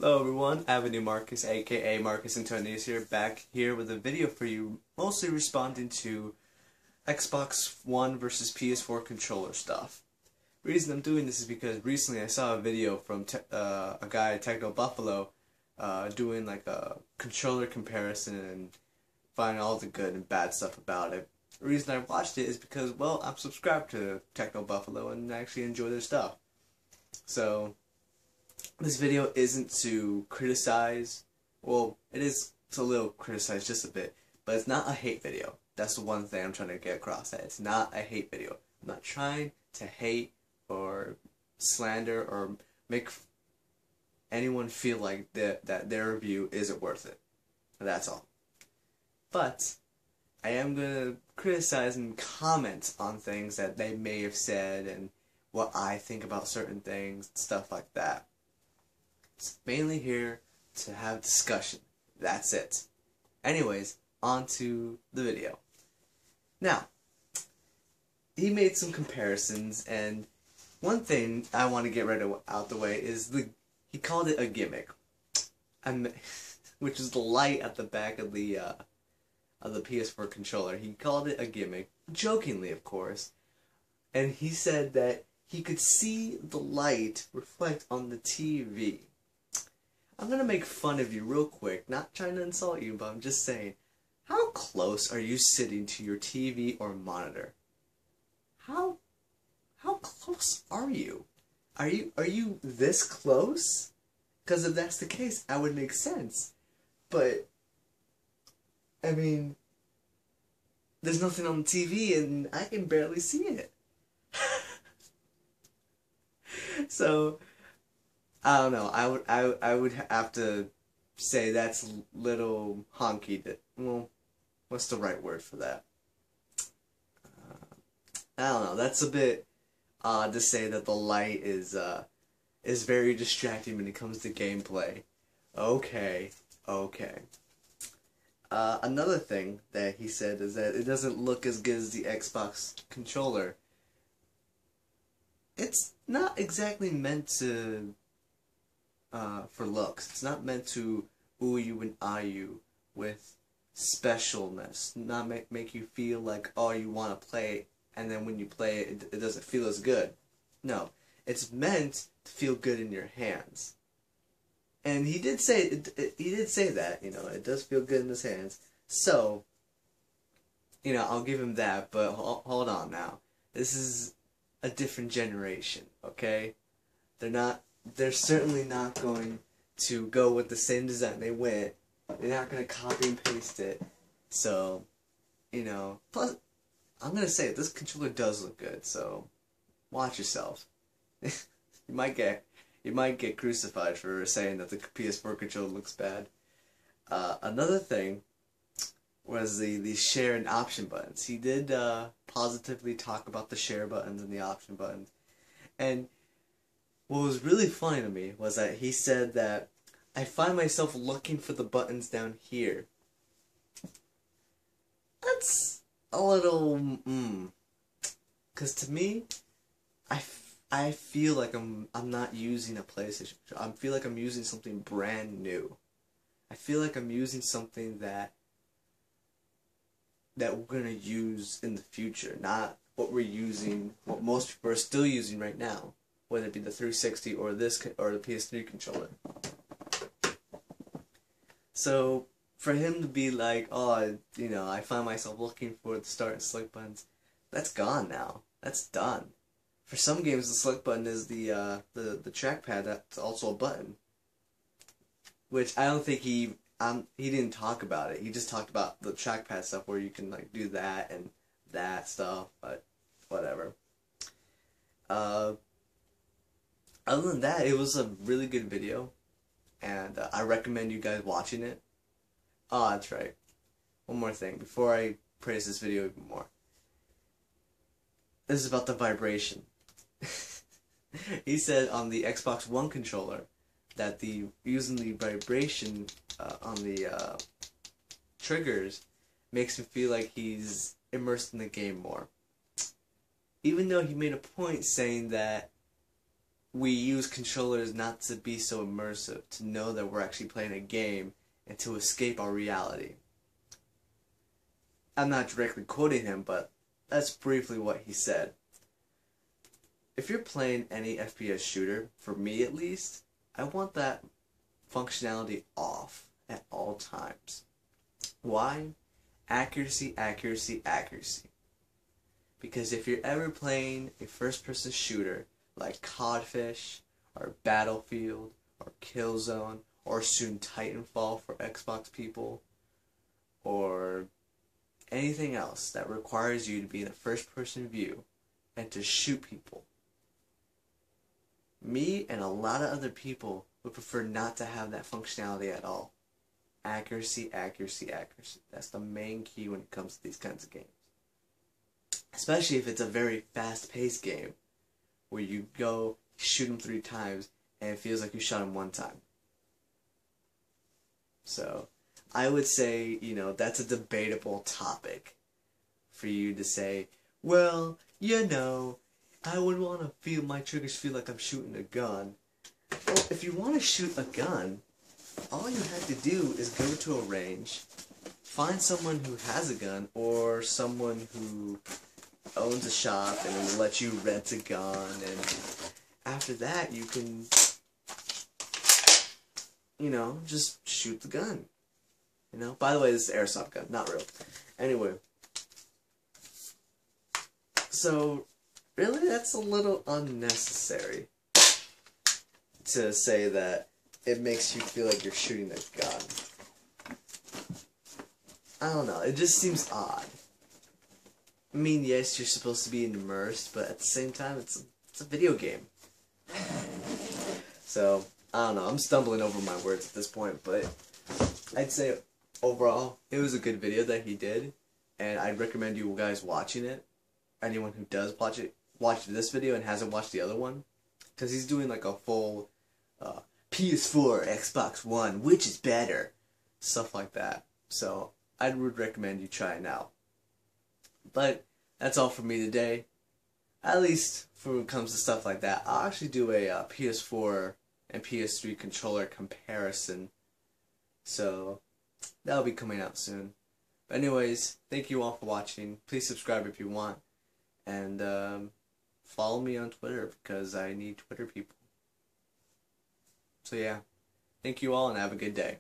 Hello everyone, Avenue Marcus, aka Marcus Antonius here, back here with a video for you, mostly responding to Xbox One versus PS4 controller stuff. The reason I'm doing this is because recently I saw a video from a guy, Techno Buffalo, doing like a controller comparison and finding all the good and bad stuff about it. The reason I watched it is because, well, I'm subscribed to Techno Buffalo and I actually enjoy their stuff. So this video isn't to criticize, well, it is to a little criticize just a bit, but it's not a hate video. That's the one thing I'm trying to get across, that it's not a hate video. I'm not trying to hate or slander or make anyone feel like that their review isn't worth it. That's all. But I am going to criticize and comment on things that they may have said and what I think about certain things, stuff like that. It's mainly here to have discussion. That's it. Anyways, on to the video. Now, he made some comparisons, and one thing I want to get out the way is he called it a gimmick, which is the light at the back of the PS4 controller. He called it a gimmick, jokingly, of course, and he said that he could see the light reflect on the TV. I'm gonna make fun of you real quick, not trying to insult you, but I'm just saying, how close are you sitting to your TV or monitor? How close are you? Are you this close? Because if that's the case, that would make sense. But I mean, there's nothing on the TV and I can barely see it. So I don't know. I would have to say that's a little honky. Well, what's the right word for that? I don't know. That's a bit odd to say that the light is very distracting when it comes to gameplay. Okay. Another thing that he said is that it doesn't look as good as the Xbox controller. It's not exactly meant to for looks. It's not meant to ooh you and ah you with specialness. Not make you feel like, oh, you want to play it, and then when you play it, it doesn't feel as good. No, it's meant to feel good in your hands. And he did say that, you know, it does feel good in his hands. So, you know, I'll give him that. But hold on now. This is a different generation, okay? They're certainly not going to go with the same design they went. They're not going to copy and paste it. So, you know, plus, I'm going to say it, this controller does look good, so watch yourself. You might get crucified for saying that the PS4 controller looks bad. Another thing was the share and option buttons. He did positively talk about the share buttons and the option buttons. And what was really funny to me was that he said that I find myself looking for the buttons down here. That's a little because to me, I feel like I'm not using a PlayStation. I feel like I'm using something brand new. I feel like I'm using something that we're gonna use in the future, not what what most people are still using right now, whether it be the 360 or the PS3 controller. So for him to be like, oh, you know, I find myself looking for the start and select buttons, that's gone now. That's done. For some games, the select button is the trackpad. That's also a button, which I don't think he didn't talk about it. He just talked about the trackpad stuff where you can like do that and that stuff. But whatever. Other than that, it was a really good video, and I recommend you guys watching it. Oh, that's right. One more thing before I praise this video even more. This is about the vibration. He said on the Xbox One controller that using the vibration on the triggers makes him feel like he's immersed in the game more. Even though he made a point saying that we use controllers not to be so immersive, to know that we're actually playing a game and to escape our reality. I'm not directly quoting him, but that's briefly what he said. If you're playing any FPS shooter, for me at least, I want that functionality off at all times. Why? Accuracy, accuracy, accuracy. Because if you're ever playing a first-person shooter like Codfish, or Battlefield, or Killzone, or soon Titanfall for Xbox people, or anything else that requires you to be in a first-person view and to shoot people, me and a lot of other people would prefer not to have that functionality at all. Accuracy, accuracy, accuracy. That's the main key when it comes to these kinds of games. Especially if it's a very fast-paced game where you go shoot him 3 times and it feels like you shot him 1 time. So, I would say, that's a debatable topic for you to say, well, I would want to feel my triggers feel like I'm shooting a gun. Well, if you want to shoot a gun, all you have to do is go to a range, find someone who has a gun, or someone who owns a shop and will let you rent a gun, and after that you can, just shoot the gun. By the way, this is an airsoft gun, not real. Anyway. So, really, that's a little unnecessary to say that it makes you feel like you're shooting a gun. I don't know, it just seems odd. I mean, yes, you're supposed to be immersed, but at the same time, it's a video game. So, I don't know, I'm stumbling over my words at this point, but I'd say overall, it was a good video that he did, and I'd recommend you guys watching it. Anyone who does watch this video and hasn't watched the other one, because he's doing like a full PS4, Xbox One, which is better, stuff like that. So I would recommend you try it out. But that's all for me today. At least for when it comes to stuff like that, I'll actually do a PS4 and PS3 controller comparison. So that'll be coming out soon. But anyways, thank you all for watching. Please subscribe if you want. And follow me on Twitter because I need Twitter people. So yeah, thank you all and have a good day.